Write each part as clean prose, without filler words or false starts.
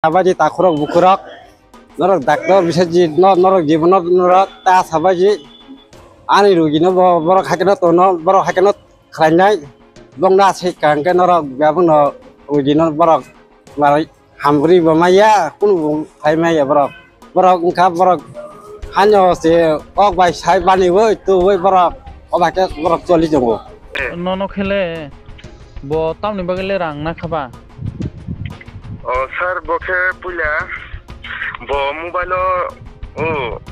Sabaji takurok bukurok norok daktor bisa ji norok jibunot norok ta sabaji ani rugi no borok hakenot tono borok hakenot kranjai bong na se kangke norok gabung no rugi no borok mari hambri bamaya kun bung hai maya borok ungkap borok hanyo se ok bai sai bani wo tu wo borok obake borok choli jongo nono khele bo tamni bagale rang na khaba sir boke pula bo mobile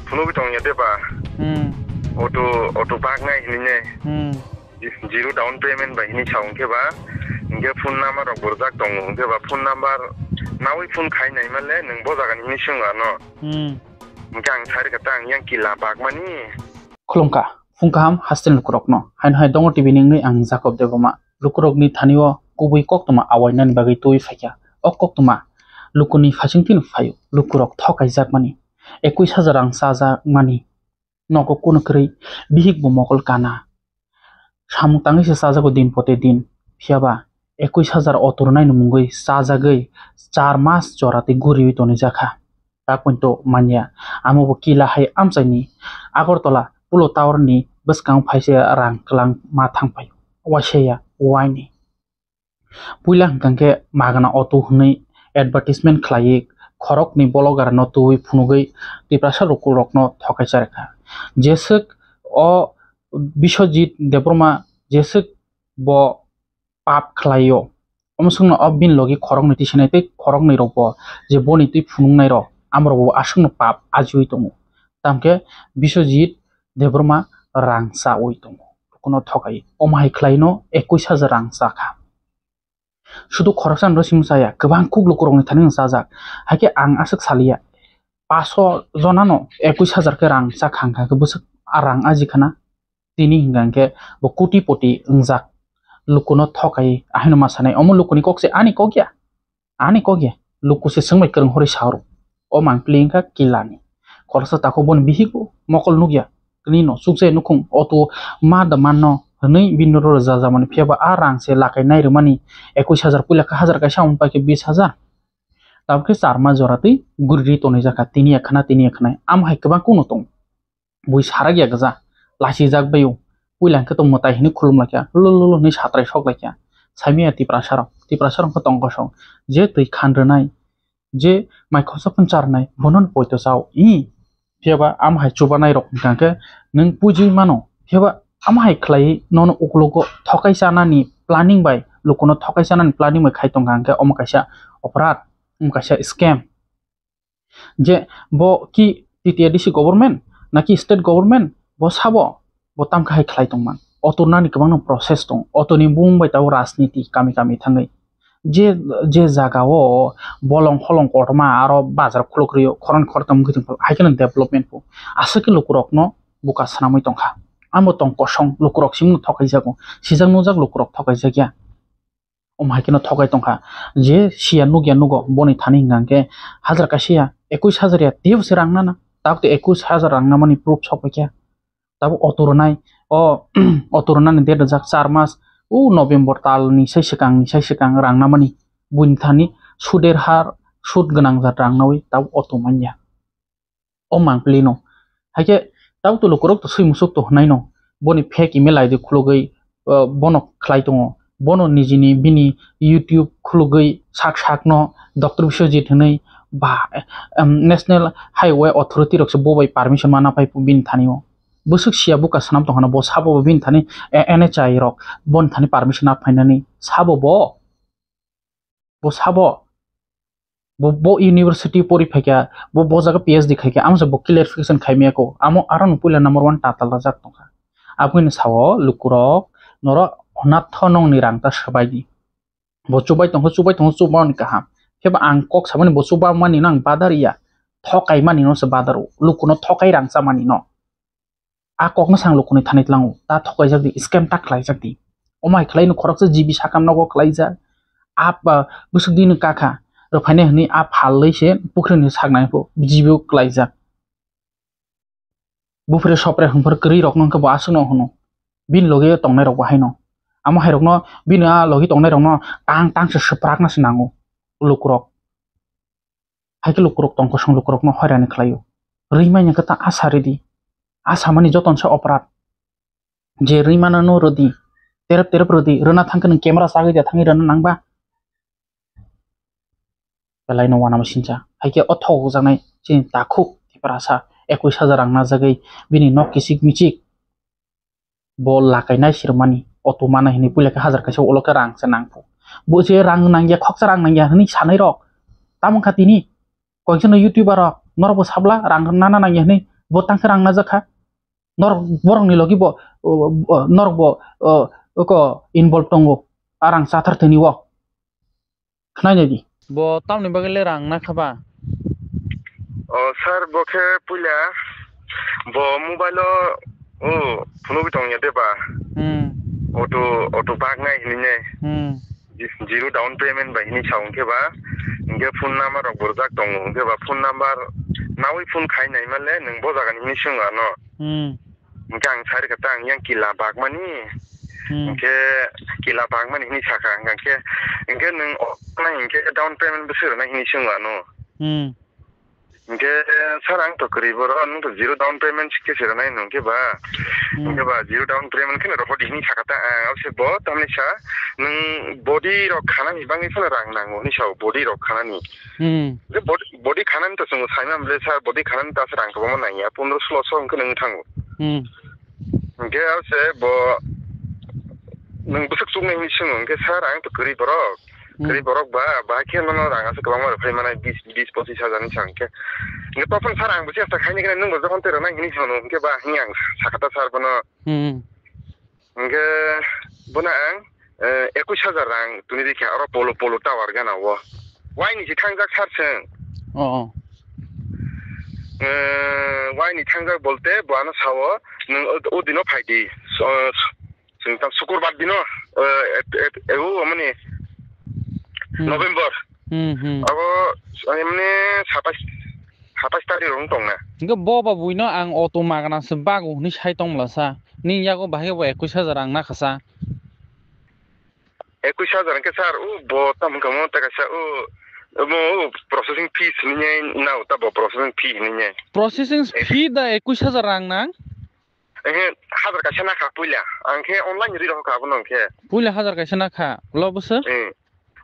phone bi tong yate ba auto park ngai ni ne zero down payment ba ni chaung ke ba nge phone number rok burjak tong ke ba phone number nawi phone khai nai male nang bo jaga ni sunga no ngang thari ka tang yang kila bak mani khulungka fungkam hastin lukurok no hain hai dongo tv ning ni ang jakob deboma lukurok ni thaniwo kubui kok tuma awainan bagai tui fakya okok tuma lukuni phasingtin phayo lukurok thokai jak mani 21000 rang saja mani noko kun kri bihik bo mokol kana samung tangi se saja ko din pote din phiaba 21000 otornai numungoi saja gai 4 mas jorate guri toni jakha takunto manya amo bo kila hai amchani agortola pulo tower ni baskang phaise rang klang ma thangpai waseya waini puilang kangke magana auto hnei advertisement khlai khorok ni blogger no tui phunugai tiprasa rokurok no thokai charka jesuk o biswajit debroma jesuk bo pap khlaio omsung no obin logi khorok ni tisinai te khorok ni robo je boni tui phunungnai ro amro bo asung no pap ajui tongo tamke biswajit debroma rangsa oi tongo kono thokai omhai khlaino 21000 rang sakha শুধু খরচান রসিমসায়া গোবাं কুগলুকুরংনি थानि साजाक हाके आं आसक सालिया 500 जनानो 21000 के रां साखांखा के बुसक रां आजिखाना तिनि हिंगांके बो कोटि पटि अंजाक लुकुनो थकाय आहिनो मासानाय अमु लुकुनि कक्से आनि कगे लुकुसे संबाय करं हरि सारो ओ मांक्लिंका किलानि खरसा ताको बन बिहिको मकल नुगिया कनिनो सुकसे नुखुं अतो मा द माननो नै बिनरो जाजामानि फियाबा आ रांसे लाखाय नायरमानि 21000 पुला का 1000 का साउन पाके 20000 ताबके चारमा जरातै गुररि तनै जाका तिनि एखना आम हाय गोबां कुनो दं बुइ सारा गया गजा लासि जाक बायौ पुलांके तो मताय हिनि खुलुमलाक्या लुलुलु नै सात्राय सकलाक्या सामिया तिप्रासारं को तंगसं जे तै खानरनाय जे माइक्रसफ्ट चारनाय बनन पयतो जाव इ फियाबा आम हाय चुबानाय रक कांके नों पुजि मानो फियाबा amai khlai non uklogo thokai sanani planning by lukono thokai sanani planning by khai tonga angke omakaisa operat omakaisa scam je bo ki TTDC government naki state government bo sabo bo tam khai khlai tongman otornani kabang process tong otoni bung by taw rajniti kami thangai je jaga o bolong holong korma aro bazar khulokriyo khoron khortam giting haikena development po asake lukurok no buka sanamai tongkha amo tong kosong lukurok simno thokai jago sijang nujak lukurok thokai jagya omhaikeno thokai tongkha je sia nugya nugo boni thani ngangke 1000 ka sia 21000 ya tiw serang nana takte 21000 rang namani proof sopakya tabu otornai o otornani de jak 4 mas u november talni saisikang rang namani buin thani suder har sud ganang jat rang nawi tab otomanya o mangplino haike taw to lukurok to suimusuk to hnai no boni fake email id khulogei bono khlai tongo bono nijini bini youtube khulogei sak no dr biswajit hnai ba national highway authority rok se bobai permission mana pai bin thanio busuk sia buka sanam to hana bo sabo bin thani NHI rok bon thani permission na phainani sabo bo sabo bo university pori phakya bo jaga PhD khaikya amsa bo clarification khaimya ko amo aran pula number 1 tatal jak tongkha apuni sawo lukurok noro onath thonong ni rangta sabaidi bo chubai tongkha chubai kaham keba ang kok sabani bo chuba mani nang badaria thokai mani no se badaru lukuno thokai rangsa mani no a kok na sang lukuni thanit langu ta thokai jakdi scam tak khlai jakdi omai khlai no khorok se GB sakam no ko khlai ja ap busuk din kakha rofane hni a phallai se pukhrini saknai po jibu klaijak bufre sopre hungfor kri rok nang ka ba asno hono bin loge tongnai rok haino amo hairok no bin a logi tongnai rok no tang se sprak na sinango lukurok haike lukurok tongko song lukurok no hoirani khlaio rimai nya kata asa redi asa mani joton sa operat je rimana no rodi terap rodi rona thangkan camera sagai ja thangi rana nangba belai no wana masinja haike othog janai sin takhu tiprasa 21,000 rang na jagai bini nok kisik michik bol lakainai sirmani auto mana hini pula ke 1000 kaisa oloka rang sanangpu bo je rang nangya khoksa rang nangya hini sanai rok tamong khatini koikjono youtuber rok norbo sabla rang nana nangya hini bo tangka rang na jakha nor borong ni logi bo norbo ko involve tongo arang sathar thini wo khnai di bo tamni bagale rang na khaba sir bokhe pula bo mobile phone bi tong ya deba auto bag ngai hini zero down payment ba hini chaung ke ba inge phone number rok burjak tong ke ba phone number nawi phone khai nai male nang bo jaga hini sunga no gang sari kata yang kila bag mani inge kila bag mani hini saka inge nang inge down payment besir na hini sunga no inge sarang to kriboro nang to zero down payment ke sira nai nang ke ba zero down payment ke ro hodi hini sakata ause bo tamni sa nang body ro khana ni bangi sala rang nang ni sa body ro khana ni je body khana ni to sung saima mle sa body khana ni ta rang ko ma nai ya 15-16 ke nang thango inge ause bo nang busuk sung nai ni sung inge sarang to kriboro ba ke no rang ase ko ma phai mana 20-25,000 ni sang ke nge tofan sarang busi asa khaini ke nang bo jokhon tero nang hini sono ke ba hiang sakata sar bono nge bona ang 21,000 rang tuni dikha aro polo tower gana wo wai ni thangjak sarseng wai ni thangjak bolte boano sawo nang odino phaidi singtam sukurbar dino amani November abo amne 27 tarik rong tong na inga bo ba buino ang auto magana se bagu ni sai tong lasa ni yago bahage bo 21,000 rang na khasa 21,000 ke sar bo tam kamo ta ka sa mo processing fees ni na ta bo processing fee ni processing fee da 21,000 rang na 1000 ka sana ka puila angke online ri ro ka bono ke puila 1000 ka sana kha lo bus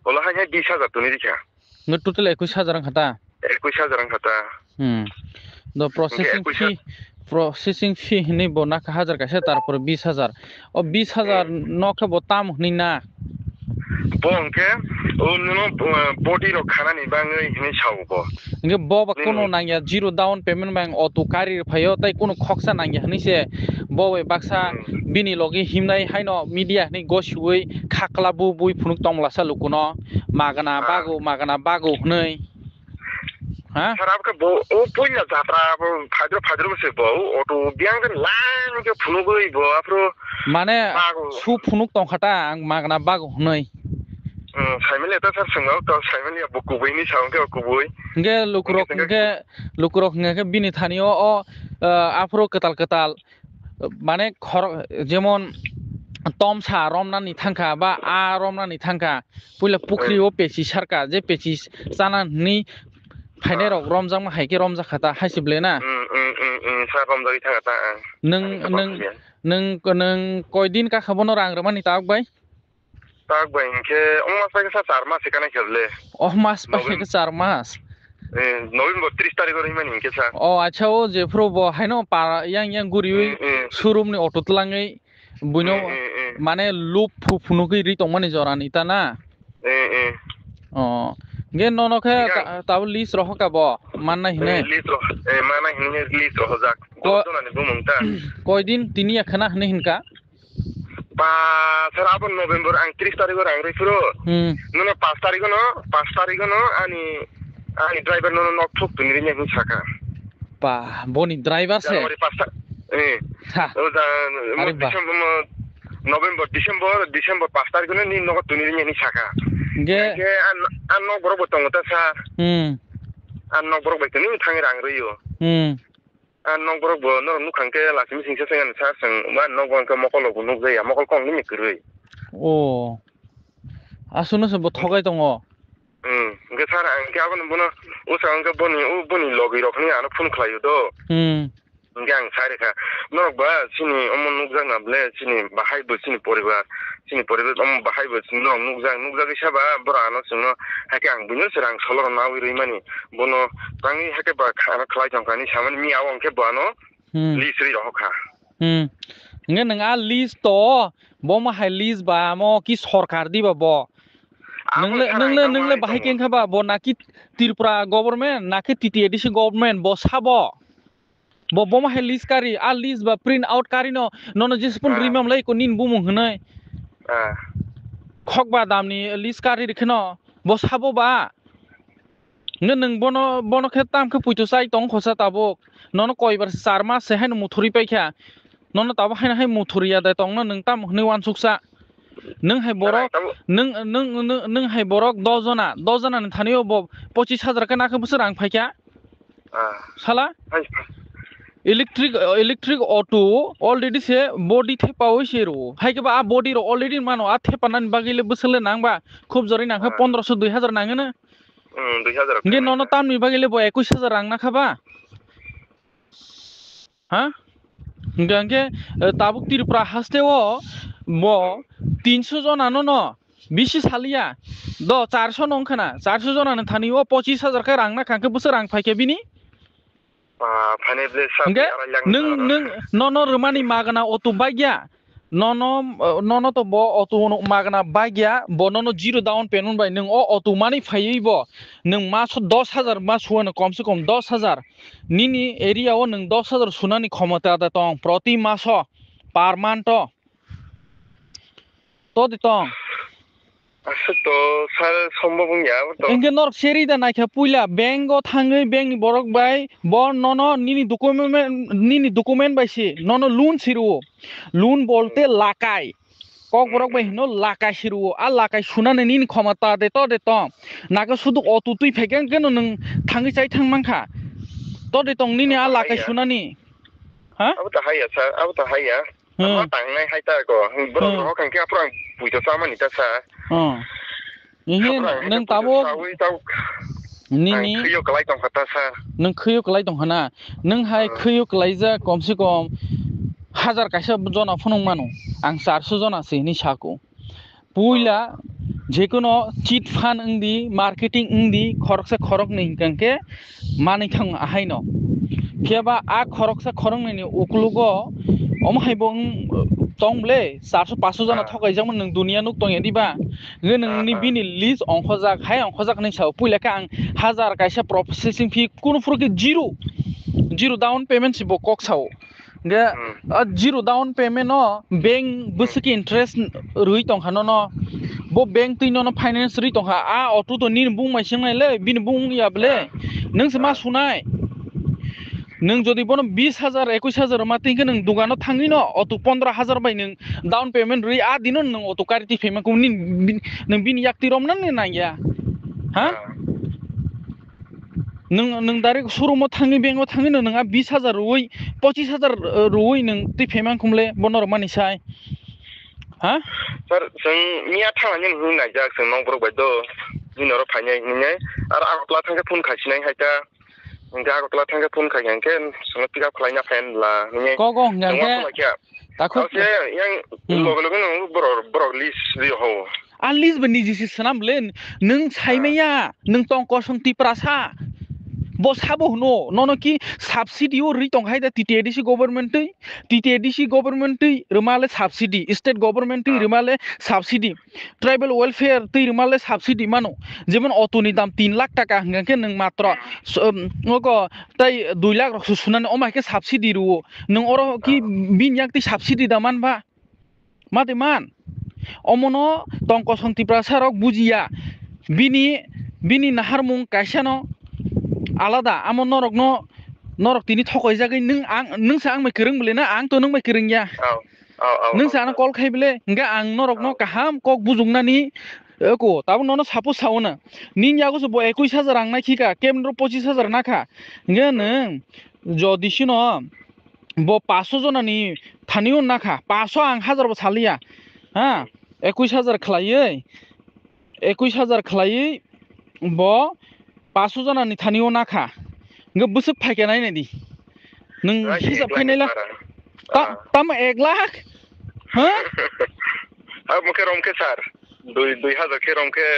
ola ha 20,000 tuni dikha nge total 21,000 rang khata 21,000 khata the processing fee ni bo na 1000 ka sa tarpor 20,000 o 20,000 no kha bo tam ni na bongke no body ro khana ni bangai hini chawbo nge bo ba kono nangya zero down payment bang auto kari phayo tai kono khoksa nangya hni se bo we baksa bini logi himnai haino media ni gosui khakla bu bui phunuk tongla sa lukuno magana bago hnai ha sarab ka bo punya jatra phadro se bo auto biang den lang ke phunugoi bo apro mane su phunuk tong khata ang magana bago hnai saimele ta sar sungau to saimele bukubui ni saungke kubui nge lukurok nge bini thanio o afro ketal মানে যেমন তমসা রমনানি থাঙ্কা বা রমনানি থাঙ্কা পুইলা পুখরি ও পেচি সারকা যে পেচি চানানি ফাইনে rock রমজাং হাইকে রমজা খাতা হাইসিবলে না नों কয়দিন কা খাবনো রাং রমানি তাকবাই ইনকে মাস পাইকে 4 মাস এখানে খেললে মাস পাইকে 4 মাস নভেম্বর 30 তারিখ রহিমান ইনকে স্যার আচ্ছা ও যে প্রব হাইনো পারা ইয়াং গুরি শোরুমনি অটো তলাঙ্গই বুইনো মানে লুপ ফুনুকি রি তংমানি জরানি তা না গে ননখে তাও লিস রহকাব মাননা হিনে লিস মানা হিনে লিস রহজাক গজনানি বুমংতা কয়দিন তিনি এখানা হনে হিনকা বা স্যার আপন নভেম্বর 30 তারিখ রাং রিফুরো নুন 5 তারিখ no ani driver no thuk tu ni nya saka pa boni driver se November December 5 tarik ni no tu ni nya ni saka ge an no boro botong ta sa an no boro botong ni thang rang riyo an no boro bo no nu khang ke la sim sing se ngan sa sang ma no gon ka mokol bu nu ya mokol kong ni krui o asuno se bo thogai tongo Enggak sar angke apa namanya usaha angke boni logi rokni anu pun kelayu do. Enggak ang sari ka. Norok ba sini omon nukjang nable sini bahai bu sini poriba bahai bu sini nukjang isaba bora ano sino hake ang bunyo serang solo nawi rimani bono tangi hake ba ana kelai jangkani saman mi awang ke ba no lisri roka. Enggak neng a list to bo ma hai list ba mo ki sorkar di ba bo. नोंले बाहाय केंखाबा बो नाकि Tripura government नाकि TTADC government बो साबो बो बमा हे list कारी आ list बा प्रिंट आउट कारी नो जेसपुन रिमाम लै को निन बुमु हनै खकबा दामनि लिस्ट कारी रखनो बो साबो बा नों बनो खे तामखे पुइतो साइ तंग खसा ताबो नो कयबार सारमा से हाय मुथुरि पाइखा नो ताबो हाय मुथुरिया दे तंग नों ताम हनै वान सुक्सा नों हाय बरक नों हाय बरक 10 जना थानियो 25,000 का नाखो बोसोर आं फाइका साला इलेक्ट्रिक ऑटो ऑलरेडी से बॉडी थे पावे शेरो हाय के बा आ बॉडी रो ऑलरेडी मानो आ थे पानान बागिले बोसोले नांगबा खूब जरै नांखो 1500 2000 नाङोनो 2000 नगे ननो तामनि बागिले बो 21000 रां नाखाबा हा गंगे ताबुक त्रिपुरा हास्तेओ बो 300 जनानो न बिसि सालिया 400 नंखाना 400 जनानो थानियो 25000 का रां नाखांखो बोसोर रां फाइके बिनि ननो रमानी मागना ऑटो बाइया ननो तो बो ऑटो मागना बाइया बो ननो जीरो डाउन पेमेंट बाय नों ऑटो मानी फाइयबो नों मास 10000 मास होनो कम से कम 10000 निनी एरियाओ नों 10000 सुनानि क्षमता दा तंग प्रति मास पार मान्थ तो दितंग तो सार सम्भव गया तो इनके नर सेरी दा नाइखा पुइला बेंगो थाङै बेंकनि बरक बाय ब ननो निनि डकुमेंट बायसि ननो लोन सिरु लोन बोलते लाकाय कक बरक बाय नो लाकाय सिरु आ लाकाय सुनानै निनि क्षमता दे तो नागा सुदु अटु तुइ फेगेन केन नों थाङै चाइ थांमांखा तो दे तंग निनि आ लाकाय सुनानि हा अब त हाया सर अब त हाया मा तांनाय हाइता को बरो खांके आपुरां पुइतो सामानि ता सा इहे नों ताबो निनि खैयो कलाय दं खता सा नों खैयो कलाय दं हना नों हाय खैयो कलायजा कम से कम 1000 काइसा जना फनं मानो आं 400 जना से नि साको पुइला जेकुनो चिट फान इंदी मार्केटिंग इंदी खरकसे खरक नै कंके मानै थां आहायनो केबा आ खरकसा खरं नै उकलुगो अमहायबो तंब्ले 400-500 जना थगायजामोन नों दुनिया नुक तंगे दिबा नोंनि बिनि लिस्ट अंखजाक हाय अंखजाक नै साव पुइलाका आं 1000 काइसा प्रोसेसिंग फी कुनु फुरके जीरो डाउन पेमेंट सिबो कक साव गे जीरो डाउन पेमेंट न बैंक बसकी इंटरेस्ट रुइ तंखानो न बो बैंक तैनो न फाइनेंस रुइ तंखा आ अटो तो नि बुं माइसिंनायले बिनि बुंयाबले नोंसो मा सुनाय नों जदि बनो 20000 21000 माथिंके नों दुकानाव थाङै न अटो 15000 बाय नों डाउन पेमेंट रुइ आ दिनो नों अटो कारिति पेमेंट को नों बिनि याक्ति रम नों नाया हा नों डाइरेक्ट शोरूमाव थाङै बेंकआव थाङै नोंहा 20000 रुइ 25000 रुइ नों ति पेमेंट कुमले बनर मानिसाय हा सर जों मिया थांनानै होनाय जाखों नंब्रो बायदो दिनर फायनाय निने आरो आगला थांगे फन खासिनाय हायता नोंगा आगला थांगे फन खायनके संग पिकआप खालायना फायनला निने ग नोंगे ताखो yang लोगो नों बर लिस्ट दि हो आ लिस्ट बनि जिसि सनामले नों साइमेया नों टंक संति प्रासा बसाबो नो कि सब्सिडियो रि तंहाय दा टीटीएडीसी गवर्नमेंट रमाले सब्सिडी स्टेट गवर्नमेंट रमाले सब्सिडी ट्राइबल वेलफेयर तै रमाले सब्सिडी मानो जेमन अटोनि दाम 3 लाख टाका हंगके नों मात्र नगो तै 2 लाख रख सुनानै अमाके सब्सिडी रुओ नों अरो कि बिन याक्ति सब्सिडी दामान बा माते मान अमनो टंक संति प्रासारक बुजिया बिनि नाहारमुं कायसानो आलादा आमो नरक तिनि थकय जागै नोंसा आं मैखोरों बले ना आं तो नों मैखोरों या नोंसा आं कल खायबले इंगा आं नरक न काहाम कक बुजुंनानि को ताबो ननो सापोज सावना निन यागो सो 21000 आं नाखिका केमद्र 25000 नाखा इंगा नों जदिसि न बो 500 जनानि थानियो नाखा 500 आं 1000 बो सालिया हा 21000 खलायै bo 500 जनानि थानियाव नाखा नों बोसोर फायखाया नायनाय दि नों हिसाब फायनायला ताम 1 लाख हो अब मुखे रोमके सर 2000 के रोमके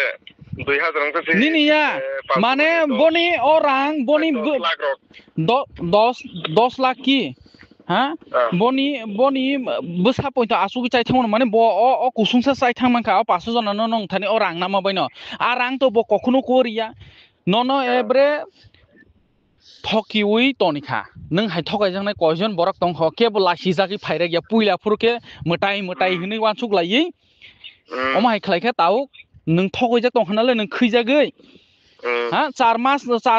2000 के निनिया माने बनि orang boni 10 लाख की हाँ बनि बोसा पॉइंट आसु की चाइथां माने बो ओ कुसुंसा चाइथां मानका 500 जना नंग थानि orang ना माबायनो आ रां तो बो कखनो कोरिया न एब्रे थकिउई तनिखा नों हाय थगाय जोंनाय कयजन बरक दं ह केबो लासि जागि फायरे गया पुइला फुरके मोटाई हनै वानसुक लायै अमा हाय खलायखा ताउ नों थगाय जा दं हनाले नों खैजागै हा 4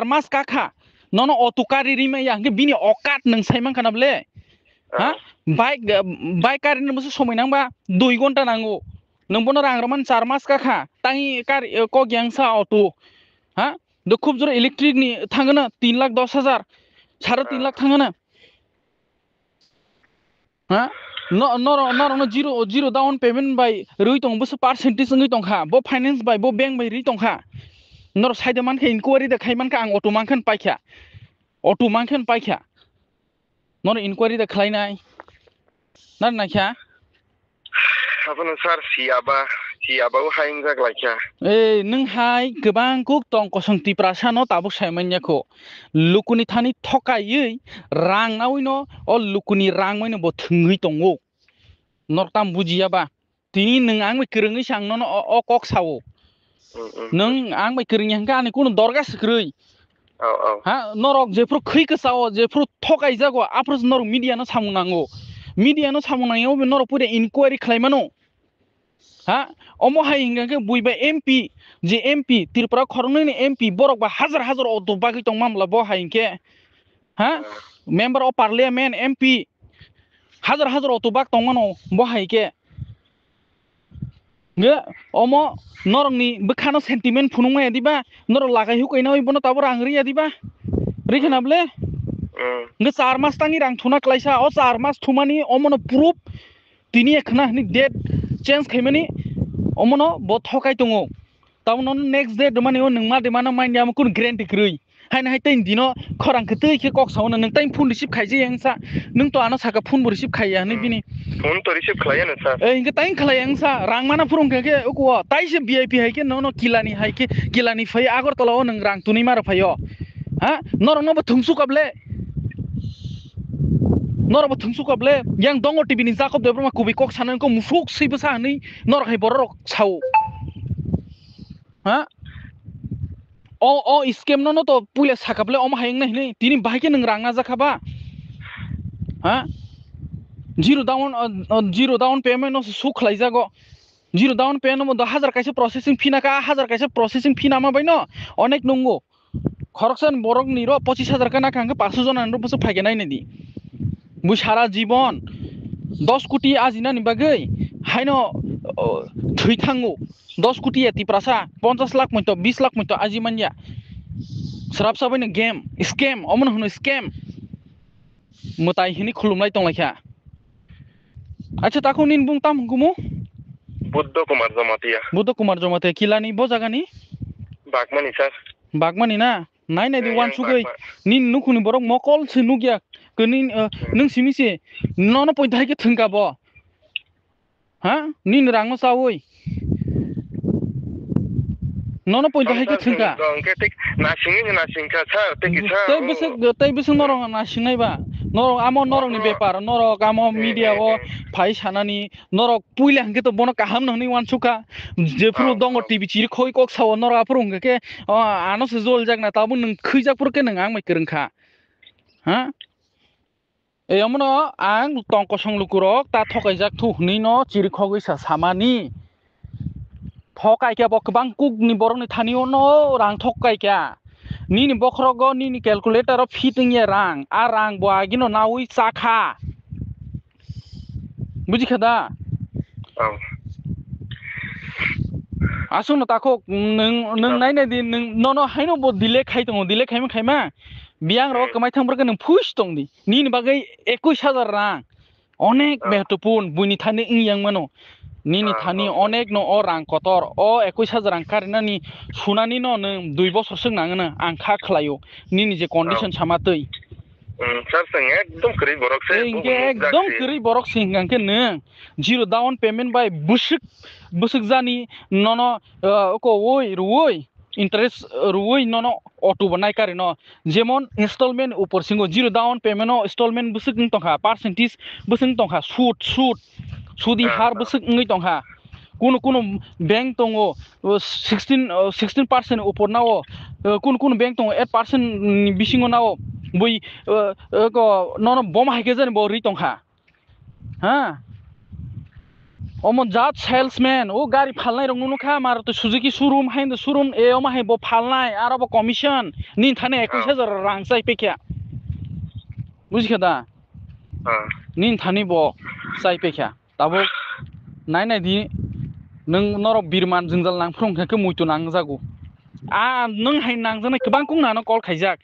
मास काखा न अटुकारी रिमे यांगे बिनि अकात नों साइमान खानाबले हा बाइक कारिनो मसे समय नांबा 2 घन्टा नांगौ नों बनो रांग्रमान 4 मास काखा तांगी कार को ग्यांसा अटो हा द खूब जोर इलेक्ट्रिक नि थांगोना 3,10,000 3.5 लाख थांगोना हा न जीरो डाउन पेमेंट बाय रुई दं बस परसेंटेज नङै दंखा बो फाइनेंस बाय बो बैंक बाय रि दंखा नर साइड मानखे इनक्वायरी देखाय मानखा आं अटो मानखन पाइखा नर इनक्वायरी देखायनाय ना नाखा अपन सर सियाबा हाइं जागलायखा ए नों हाय गोबां कुक दं कसंति प्रासानो ताबु सायमान्याखौ लुकुनि थानि थकायै रांनावैनो अ लुकुनि रांमैनो बो थोङै दङो नरताम बुजियाबा तिनि नों आं गोरोङै सांनो अ कक सावो नों आं गोरोङै हांका आनि कुनु दरगास ग्रै हा नरक जेफ्रु खैखो सावो जेफ्रु थकाय जागो आफ्रस नर मीडियानो सामुनांगो मीडियानो सामुनायाव बे नर पुरे इनक्वायरी खालामनो हा अमो हाय हिंगा बुइबा एमपी जे एमपी त्रिपुरा खरंनि एमपी बरक बा हजार अटो बागै दं मामला बो हायके हा मेंबर ऑफ पार्लियामेंट एमपी हजार अटो बाग दं मानो बो हायके गे अमो नरंनि बखानो सेंटिमेंट फुनुंमा दिबा नर लागाय हुकैना बनो ताबो रांरि दिबा रिखनाबले गे 4 मास तांनि रां थुना क्लाइसा अ 4 मास थुमानि अमनो प्रूफ तिनि एकना नि डेट चेंज खायमानि अमनो बो थकाय दङो ताउनो नेक्स्ट डे दमानि नों मा देमानो माइन्डिया कुन ग्रेन्टी ग्रै हायना हाय तैन दिनो खरांखो तैखे कक सावनो नों तैन फुन रिसिभ खायजे यांसा नों तो आनो साका फुन रिसिभ खाया नि बिनि फोन तो रिसीव खालाया सर ए इनके तैन खालायांसा रां माना फुरुंखे के ओको ताइसे वीआईपी हायके न किलानि हायके किलानि फै आगरतलाव नों रां तुनि मार फैयो हा नरंनो थुंसु काबले नरबो थुंसु काबले यां दंग टीवी नि जाकब देब्रमा कुबि कक साननोको मुफुक सैबो सानै नर हाय बरक साव हा ओ स्कैम न तो पुले साकाबले अम हायंग नै तिनि बाहायके नों राङा जाखाबा हा जीरो डाउन पेमेंट न सुख लायजागो जीरो डाउन पेमेंट न 1000 कैसे प्रोसेसिंग फी नाका 1000 कैसे प्रोसेसिंग फी नामा बैनो अनेक नंगो खरकसन बरक निरो 25,000 का नाका 500 जना न बस फायगे नायने दी बु सारा जीवन 10 कोटी आजिना नि बागै हायनो थैथांगो 10 कोटी एति प्रासा 50 लाख मइतो 20 लाख मइतो आजि मानिया स्राब साबैनो गेम स्कैम अमन होनो स्कैम मताय हिनि खुलुमनाय दंलायखा अच्छा ताखौ निन बुं ताम गुमु बुद्ध कुमार जमातिया किलानि बो जागानि बागमानि ना नाय नाय दि वान सुगै निन नुखुनि बरक मकल सिनु गया कनि नों सिमिसे नन पॉइंट हायके थंगाबो हा निन रांनो सावै नन पॉइंट हायके थंगा तै बिसं नरंग ना सिंनायबा नरंग आमो नरंगनि बेपार नरक आमो मीडिया ओ फाइ सानानि नरक पुइले हंके तो बनो काहाम नहनि वानसुका जेफ्रु दंग टीवी चिर खय कक साव नरक आफुर हंके आनो से जल जागना ताबु नों खैजाफुरके नों आं मैकरंखा हा ए अमनो आं टंक संलुकुरक ता थकायजाक थु हनै न चिर खगैसा सामानि थकायका बकबां कुकनि बरकनि थानियो न रां थकायका निनि बखरगो निनि कैलकुलेटर फिटिंग रां आ रां बगिनो नावै चाखा बुजिखादा आसुन ताखौ नों नायनाय दि नों न हायनो बो दिले खाय दङ दिले खायमा बियां र कमाय थांबरके नों फुस दं दि निनि बागै 21,000 रां अनेक महत्वपूर्ण बुनि थाने इंयां मानो Nini thani onek no o rang kotor o 21,000 rang karinani sunani no nung 2 bosor sing nangana angka khlayo nini je condition samatui sir sing ekdom kri borok se ekdom kri borok sing angke nung zero down payment by busuk jani nono ko oi ruoi interest ruoi nono auto banai karino jemon installment upor singo zero down payment no installment busuk tongha percentage busuk tongha sudi har busuk ngi tongha kuno bank tongo 16% upor nao kuno bank tongo 8% bisingo nao bui ko nono bom haike jani bo ri tongha ha omon jat salesman o gari phalnai rong nuno kha mar to Suzuki showroom hain the showroom e oma hai bo phalnai aro bo commission nin thane 21,000 rang sai pekya bujikha nin thani bo sai pekya tabo nai di nung norok birman jingjal nangprong ke muitu nangjago nung hai nangjane kbang kung nano call khaijak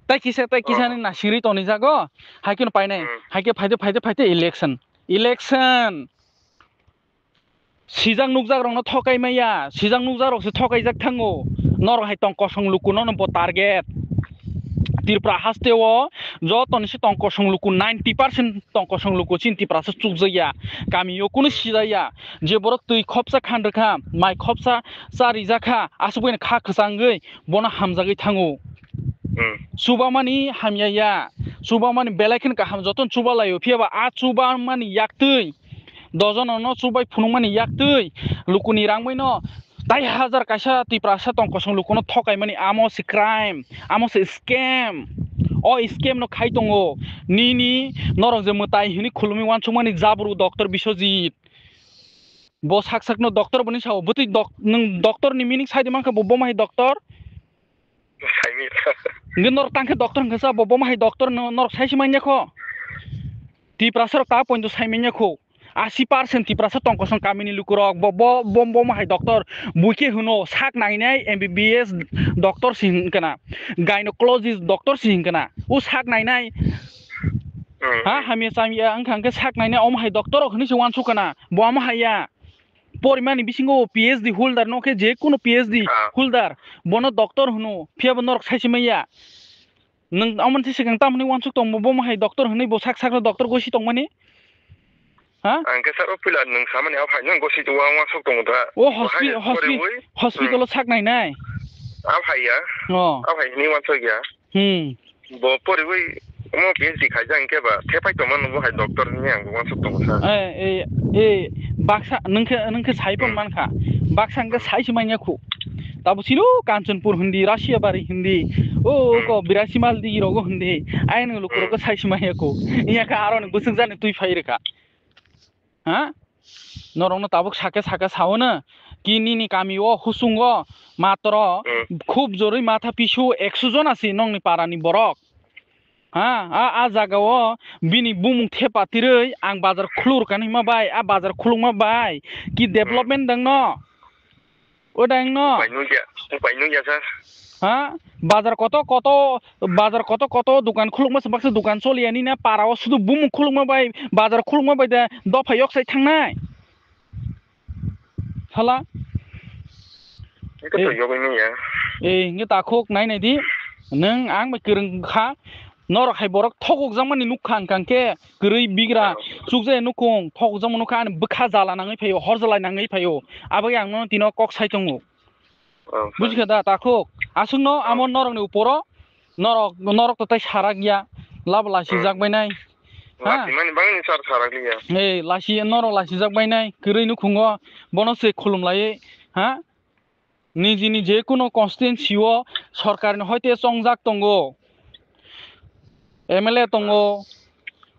tai kisa ni nasiri toni jago haikino painai haike faide election sijang nugjak rong no thokai maya sijang nugjak rok se thokai jak thango norok hai tong kosong lukuno no bo target Tirpra hasteo jotoni se tong kosong luku 90% tong kosong luku chinti prasa chukjaya kamiyo kuno sidaya je borok tui khopsa khandrkha mai khopsa sari jakha asubene kha khsangei bona hamjagei thango subamani hamyaya subamani belaikin ka ham joton chubalayo phiaba chubamani yaktui dojono no chubai phunungmani yaktui lukuni rangbai no 10,000 kaisa tiprasa tong kosong lukuno thokai mani amo se crime amo se scam o scam no khai tongo nini norok je mutai hini khulumi wansumani jabru doctor Biswajit bo sak no doctor boni sao buti nung doctor ni meaning saide manka bo mai doctor nor tangke doctor ngasa bo mai doctor nor saisi manya kho tiprasa ta point saimenya kho 80% tiprasa tong kosong kamini lukurok bom hai doctor buke huno sak nainai MBBS doctor sing kana gynecologist doctor sing kana u sak nainai ha hamia samia angkhangke sak nainai hai doctor khni se wansu kana bo haya porimani bisingo PhD holder noke je kuno PhD holder bono doctor huno phiab norok saisimaya nung amon se sekang tamni wansu tong bo hai doctor hni bo sak doctor gosi tongmani angke saro pila nung samani apa nang gosi tuwa wa sok tong da hospital sak nai apa ya apa ni wan sok ya bo pori wei mo PhD khajang ke ba thepai to man bo hai doctor ni ang wan sok tong sa baksa nungke saipon manka baksa angke saismanya khu tabu siru kanchanpur hindi Russia bari hindi ko birasimal di rogo hindi ain lukuroko saismanya khu iya ka aron busuk jani tui phaireka norong tabuk sake saona kini ni kami husungo matro khub joroi matha pisu 100 jon asi nongni parani borok a jaga bini bumung thepatirei ang bazar khulur kani ma bai a bazar khulung ma bai ki development dang no o dang no painu ya sir bazar koto dukan khuluk ma sabakse dukan soliani na parawo sudu bumung khuluk ma bai bazar khuluk ma bai da dofayok sai thangnai hala nge takhok nai di nung ang mai kereng kha norok hai borok thogok jamani nukhang kangke gerei bigra chukje nukong thogok jamani nukha bkha jala nangai phayo horjalai nangai phayo abai ang no tino kok sai tongo bujikha da takhok asungno amon norok ni uporo norok to tai sarak ya labla si jak bainai mani bangni sar sarak liya lasi norok lasi jak bainai gerei nukhungo bono se khulumlai nijini je kuno constituency o sarkar ni hoite songjak tongo MLA tongo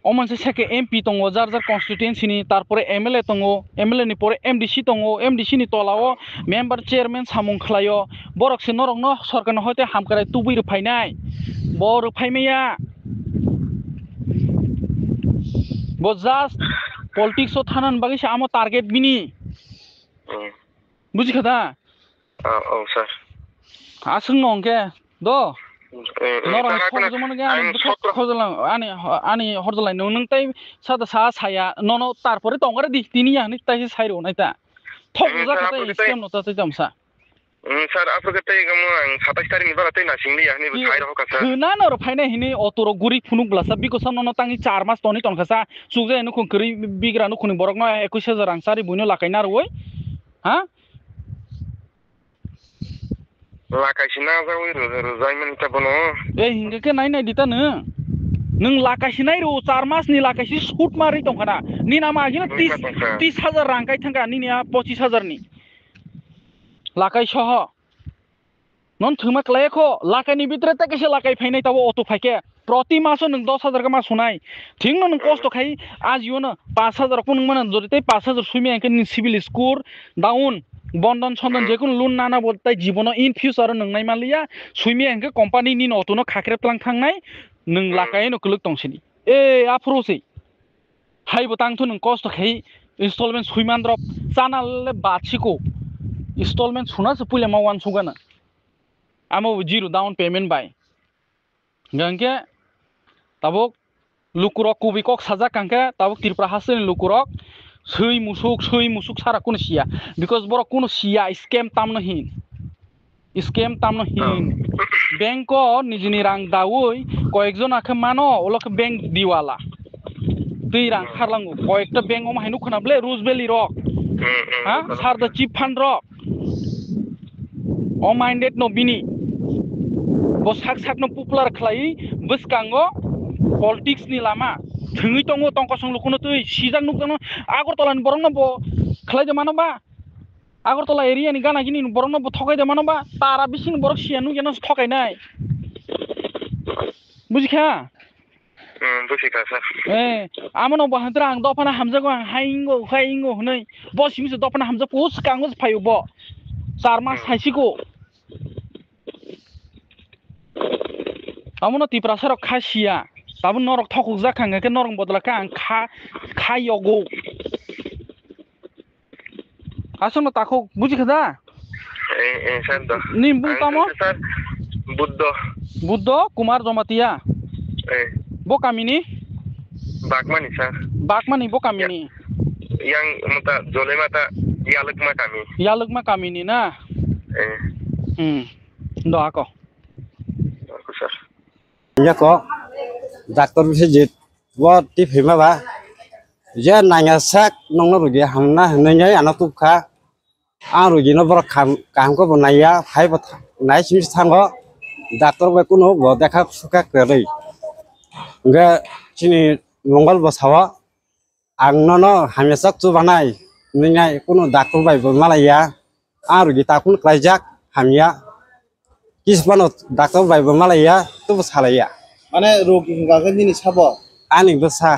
oman se seke MP tongo jar constituency ni tarpore MLA tongo MLA ni pore MDC tongo MDC ni tolao member chairman samung khlayo borok se norok no sarkar ni hoite hamkarai tubui ruphainai bo ruphaimaya bo just politics o thanan bagi se amo target bini bujikha da sir asung nongke do Nor khok jemon ga khojlang ani horjolai nung tai sada sa saya nono tarpore tongare di tini ani tai sairo naita thok ja ka scam no ta jamsa sir apro ketai gamu ang 27 tarik ni bara tai na singli ani bu khai roka sir na nor phaina hini otoro guri phunuk blasa bikosan nono tangi 4 mas toni ton khasa sugje nu khun kri bigra nu khuni borok no 21000 rang sari buino lakaina roi ha lakaisina jawi rozaiman ta bono hinga ke nai dita nung lakasinai ro 4 mas ni lakasi shoot mari tong khana ni na ma gina 30000 rang kai thanga ni ya 25000 ni lakai soh non thuma klay kho lakai ni bitre ta kese lakai phainai tabo auto phaike proti maso nung 10000 ka ma sunai thing no nung cost khai आज यो न 5000 को नung मन जरिते 5000 सुइमे अंके नि CIBIL score down Bandhan छन्दन जेकुन लोन नाना बोलताय जीवन इन फ्यूचर नंगनाय मालिया सुइमे अंके कंपनी नि नतो न खाख्रे प्लां थांनाय नों लाकाय न कुलुक तंसिनि ए आफ्रोसै हाय बतांथ नों कस्ट खाय instalment सुइमान drop चानाले बाछिको installment suna se pule ma wan sugana amo zero down payment by gangke tabok lukurok kubi kok saja kangke tabok tirpra hasen lukurok sei musuk sara kun sia because borok kun sia scam tamno hin bank ko nijini rang dawoi koekjon akhe mano olok bank diwala tui rang kharlangu koekta bank om hainu khana ble roosevelt rock ha sar the cheap fund rock all minded no bini bo sak no popular khlai buskango politics ni lama thungui tongo tongko songlukuno tui sijang nukjano agartala ni borong no bo khlai de mano ba agartala area ni gana gini borong no bo thokai de mano ba tara bising borok sianu geno thokai nai bujikha bujikha sir amono bo hantra ang dopana hamjago ang haingo hnai bo simse dopana hamja pus kango phayu bo 4 mas haisiko amono tiprasarok khasia tabun norok thokuk jakanga ke norong bodla ka ang khayogo asono takho buji khada sando nimbu tamo sir buddho kumar jomatia bo kamini bakmani sir bakmani bo kamini yang mata jole mata yalukma kami ni na ndo ako sir nya ko doctor visit bo ti phima ba je nanya sak nong no rugi hamna hne ana tu kha a rugi no bor kam ko bonaya phai ba nai sim thango doctor ba kuno bo dekha suka kre ga chini mongol bo sawa ang no hamesak chu banai ningai kuno doctor bai bo malaya a rugi ta kun klaijak hamya kisbano doctor bai bo malaya tu salaya mane rogi hinga ga nini sabo ani besa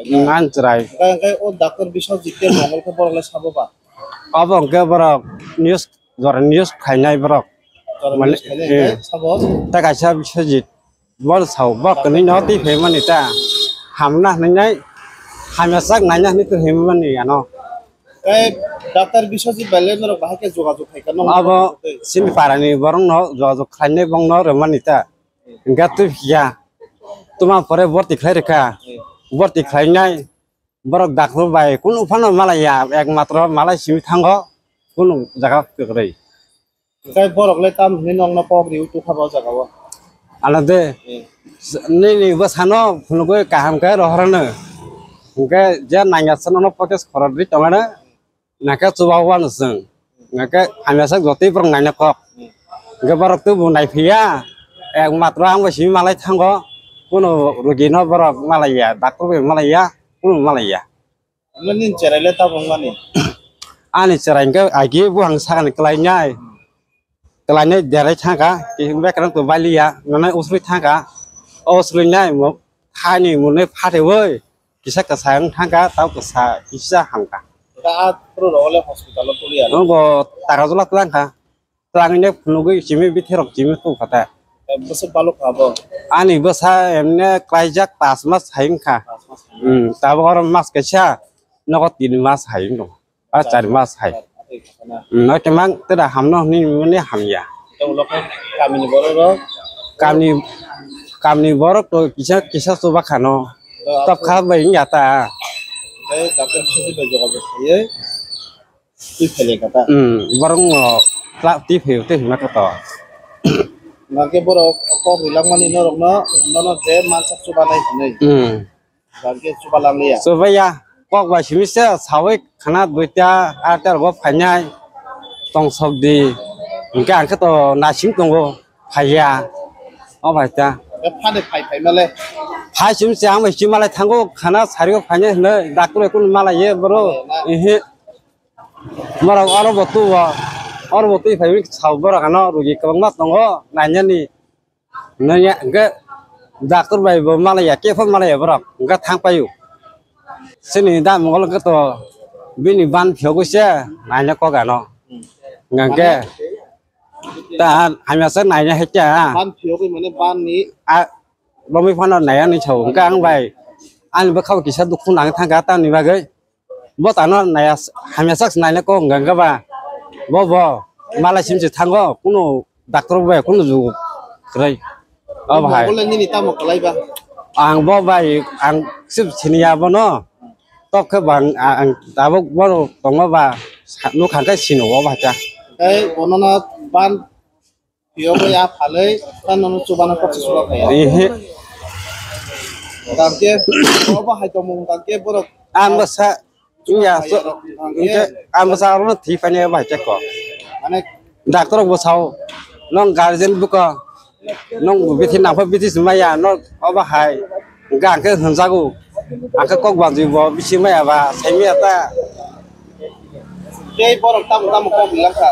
ngan chrai kai o doctor biswajit ke mongol ke borole sabo ba abang ke borok news khainai borok mane sabo ta ka sa biswajit bol sau bok ni no ti phe mani ta hamna ningai hamya sak nanya ni tu he mani ano kai doctor biswajit bale no bahake jogajog khai ka no abo sini parani borong no jogajog khainai bong no re mani ta gatu ya tuma pore borti khlai rekha borti khlainai borok doctor bai kun ufano malaya ekmatro malai simi thango kun jaga kekrei kai borok le tam ni nong na pok riu tu khaba jaga wa alade ni basano phungo kaham ka rohrana ke je nanya sanono podcast khoradi tongana naka chubawan seng naka amasa joti prong nanya kok ge borok tu bunai phia ekmatro ang simi malai thango kun rugino borok malaya doctor malaya kun malaya lenin cerele ta bongani ani cerangke agi buang sakan kelainya dere thanga ki bekran to balia nana usri thanga osrinya mo thani mune phate woi kisa ka sang thanga tau ka sa kisa hangka ta pro role hospital to liya no go tarazula tlangka tlangnya nugi simi bithirok simi tu khata bose balok khabo ani basa emne klaijak 5 mas haingka tabor mas kacha no 3 mas haing no 4 mas hai no kemang teda hamno ni mune hamya to lok kami ni borok kamni borok to kisa soba khano top kha bai nya ta doctor Biswajit ভাই যোগাযোগ করে তুই ফেলে কথা borong la ti pheu te ma to নাকে বড় কম হইলাম মানে নরকনো নন যে মানসাক সুবা নাই নাই গাকে সুবা লাংলিয়া soba ya kok ba simisa sawe khana duita atar go phanyai tong sobdi ingka angka to nasim tongo phaya o bhai ta ফানে ফাই ফাই মালে phai simsa ang bai simala thango khana sari go phanya ne doctor kun mala ye bro ehe mara aro botu wa aro botu phai saw bro kana rugi kabang mat tongo nanya ni nanya ke doctor bai bo mala ya ke phon mala ya bro ingka thang payu sini da mongol ke to bini ban phyogo se nanya ko ga no ngangke ta hamya sa nanya hecha บ้านเพียวไปเหมือนบ้านนี้ a lo mi phon nai an ni chou kang bai an ba khau ki sa du khun ang thang ga ta ni ba ge bo ta no nai hamya sa nanya ko nganga ba bo mala sim se thang go kuno doctor bai kuno ju krai o หมอ bhai ก็เลยนี่ตามหมอกอะไรบ้าง ang bo bai ang sip chinia bo no top ke bang ang ta bo bo tong ba nu khang ka sino bo ba cha ไอ้บนนั้นบ้านเพียวไปอาผาเลยท่านนนสุบานก็สุบานไป ehe ตามเก็บเพราะว่าให้จมูกตามเก็บบ่ an ba sa ya so ke an ba sa ro thi fa ne ba cha ko อันนี้ doctor bo sau nong guardian bu ko nong bi thi na pha bi thi smaya no ba hai gang ke han sa gu a ka kok ban ji bo bi chi ma ba sai mi ta เจ้บ่ตามก็มีลังค่ะ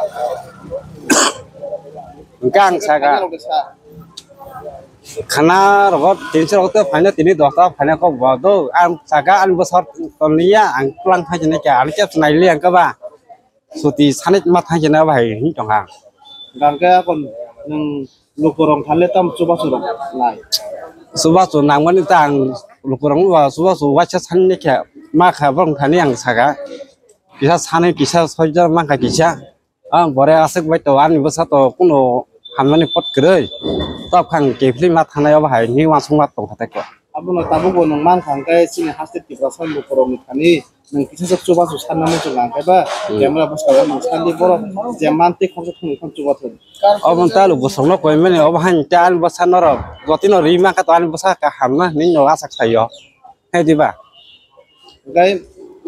gang sa ga เราก็ซะ khana ro tin se ro to fa ne tin do ta fa ne ko bo do an sa ga an bo sar ton lia an klang pha ne ka an chep nai liang ka ba su ti sanit ma tha ne ba hai hi chong ha ดังแก่คนนึงลูกรองทันเลยตามสุบาสุรหลาย su ba su nang man tang lu ko rong wa su ba su wa cha san ne ka ma kha bang tha ne ang sa ga kisa sane kisa soja ma ka kisa ang bore asek bai to an bo sa to kuno hamani pot krei top khang ke phli ma thana ba hai ni wa sung ma to thata ko อาบุญตาบุญนึงมันขังแก่สินฮัสติติกราสันลูกรองทันนี่นึงกิจสุบาสุสันน้ำมันจุงกันแก่บ้าเดี๋ยวมันภาษามันสันดีบ่รอเดี๋ยวมันติของจะถึงคนจุบาทุน obon ta lu bo song no ko me ne ob han cha an bo sa no ro go ti no ri ma ka to an bo sa ka ham na ni no asak sai yo he di ba ไง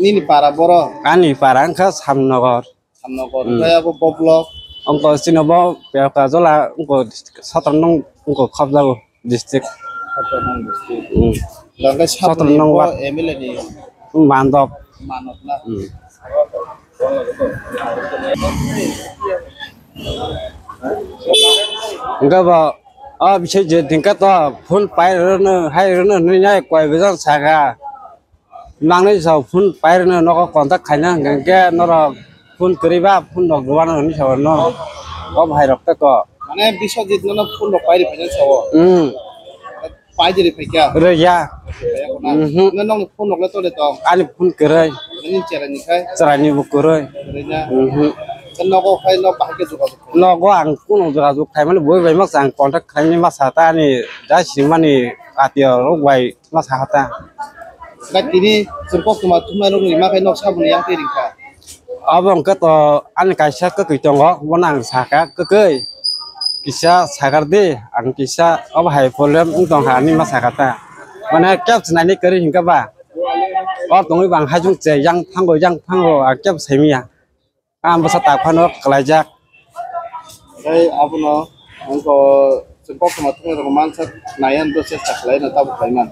นี่นี่ปาราบ่รอ ani parang kha sam nogor ทำนกไงอาบุบล็อก ông có xin nó bao béo cả rồi là ông có sao tầm nông ông có khắp đâu district แล้วก็ชอบตรงนี้ว่าเอมิเลนี่ ông bán đọc มานกนะ ông có bảo bị chơi gì thì cái to phun bay rồi nó hay rồi nó nhảy quay với dân sạc à mang đấy sao phun bay rồi nó có còn tắc khai nhá cái nó là phun cười ba phun độc đồ ăn nó sao nó có bài đọc tất cả মানে বিশ্বজিৎ নন ফুল পাইরি fine সব পাইরি ফাইকা rồi ya นั่นน้องফুলนกแล้วตัวเด็ดตอง anh phun cười นี่เจริญนี่ใคร sài nhiều bực cười เลยนะฉันนกก็ใครนกปากเกจุก nó có ăn cũng nó ra dục khai mà nó bôi về mắc sang còn tất khai nhưng mắc sa ta này đã chỉ mà này tiêu lúc vậy mắc sa ta กัดทีนี้สุนพกมาทุ่มมาลงนี่มาใครนกชาบุญยังตีดิค่ะ ông cái to anh cái sa cái trong đó muốn ăn sa cái kisah sakar deh ang kisah apa hai problem untuk hari mas sakata mana kap senani keri hingga ba oh tunggu bang hajung ce yang tanggo akap semia am basa tak panok kelajak ไอ้อาบุญเนาะมันก็สุนพกมาทุ่มมาประมาณสักนายอันตัวเสียสักเลยนะตาบุญมัน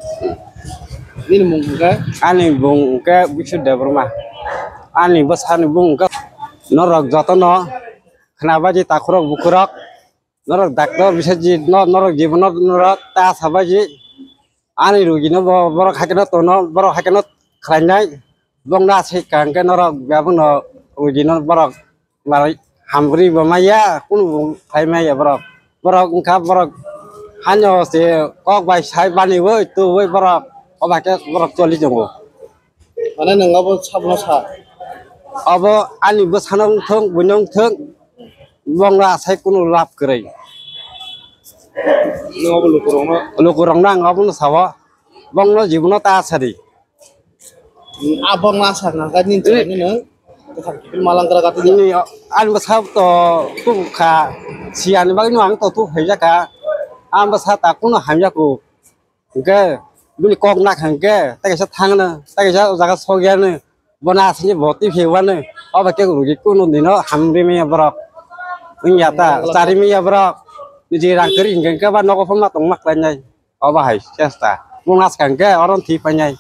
นี่มุงกัน ani bung ke bisu de berma ani basa ni bung ke norok jotono kenapa ji takrok bukurok norok doctor bisa ji norok jibon norok ta sabaji ani rugi no borok hakeno to no borok hakeno khranyai bongna sei kang ke norok babung no rugi no borok mari hamri bamaya kun khai mai borok ungka borok hanyo se kok bai sai bani woi tu woi borok oba ke borok choli jongo อันนั้นหนึ่งเราชาบุญชา abo ani bosanong thong bunong thong bongna sai kun lap krei Nggak perlu kurang no. lu kurang nang ngapun sawa bong no jibuno ta sari Abang nasa ngangkat nih caranya nih. Kita malang kata dia. ini an besar to tu ka sian bagi nuang to tu heja ka an besar ta kun hamja ku ke bili kok nak hangke ta ke thang na ta ke jaga sogya ne bona sini boti phewan ne aba ke rugi kun dino hamri me brok nya ta sari me brok ni rang kering ke ba no ko phama tong mak la nyai aba hai chesta munas hangke oron thi pa nyai